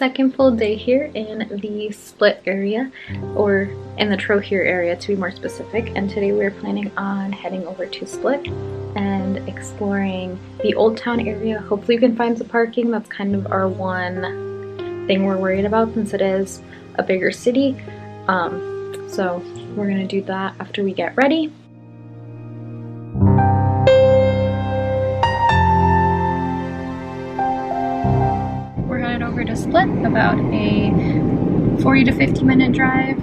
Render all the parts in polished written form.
second full day here in the Split area, or in the Trogir area to be more specific, and today we're planning on heading over to Split and exploring the Old Town area. Hopefully we can find some parking. That's kind of our one thing we're worried about since it is a bigger city. So we're gonna do that after we get ready. We're headed over to Split, about a 40 to 50 minute drive.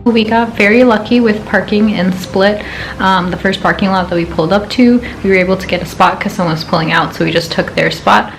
We got very lucky with parking in Split. The first parking lot that we pulled up to, we were able to get a spot because someone was pulling out, so we just took their spot.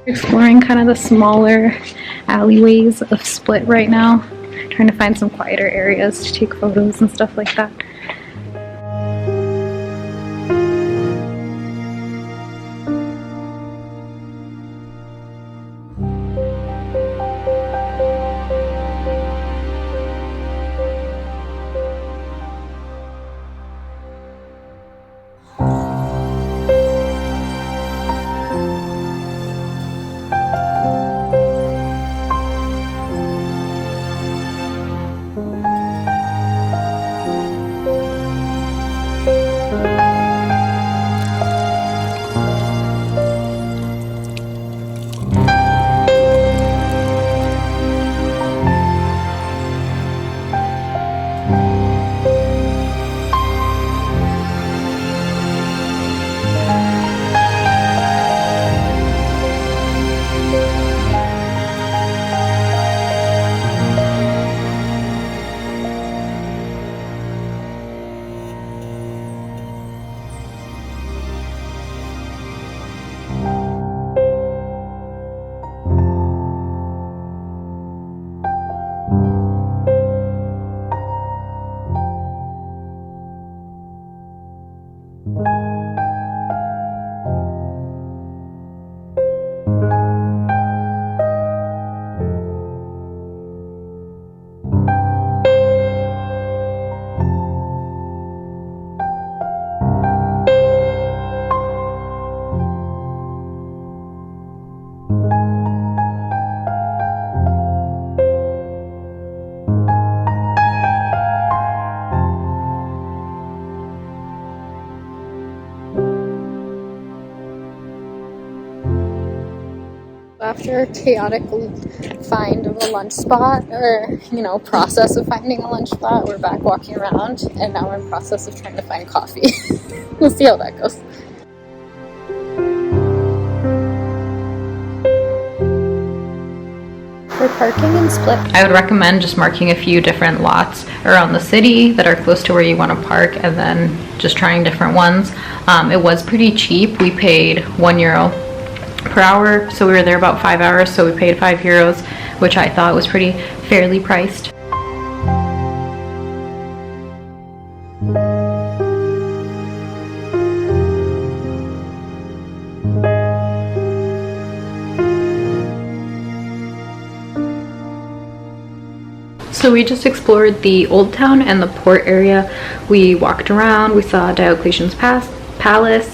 Exploring kind of the smaller alleyways of Split right now, trying to find some quieter areas to take photos and stuff like that. after a chaotic find of a lunch spot, or, you know, process of finding a lunch spot, we're back walking around, and now we're in process of trying to find coffee. We'll see how that goes. For parking in Split, I would recommend just marking a few different lots around the city that are close to where you want to park, and then just trying different ones. It was pretty cheap. We paid €1 per hour, so we were there about 5 hours, so we paid €5, which I thought was pretty fairly priced. So we just explored the old town and the port area. We walked around, we saw Diocletian's Palace,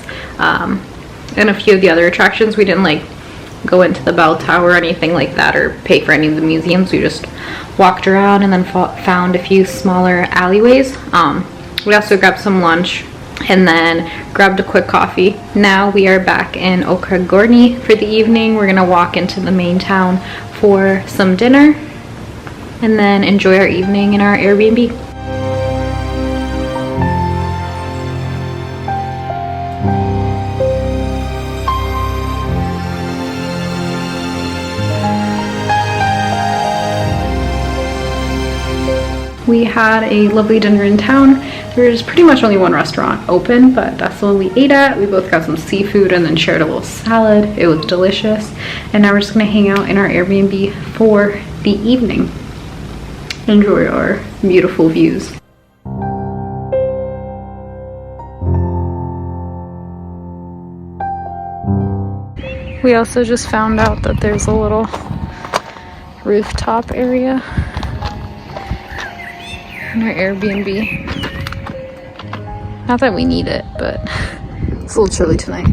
and a few of the other attractions. We didn't like go into the bell tower or anything like that, or pay for any of the museums. We just walked around and then found a few smaller alleyways. We also grabbed some lunch and then grabbed a quick coffee. Now we are back in Okrug Gornji for the evening. We're gonna walk into the main town for some dinner and then enjoy our evening in our Airbnb. We had a lovely dinner in town. There's pretty much only one restaurant open, but that's the one we ate at. We both got some seafood and then shared a little salad. It was delicious. And now we're just gonna hang out in our Airbnb for the evening. Enjoy our beautiful views. We also just found out that there's a little rooftop area in our Airbnb. Not that we need it, but it's a little chilly tonight.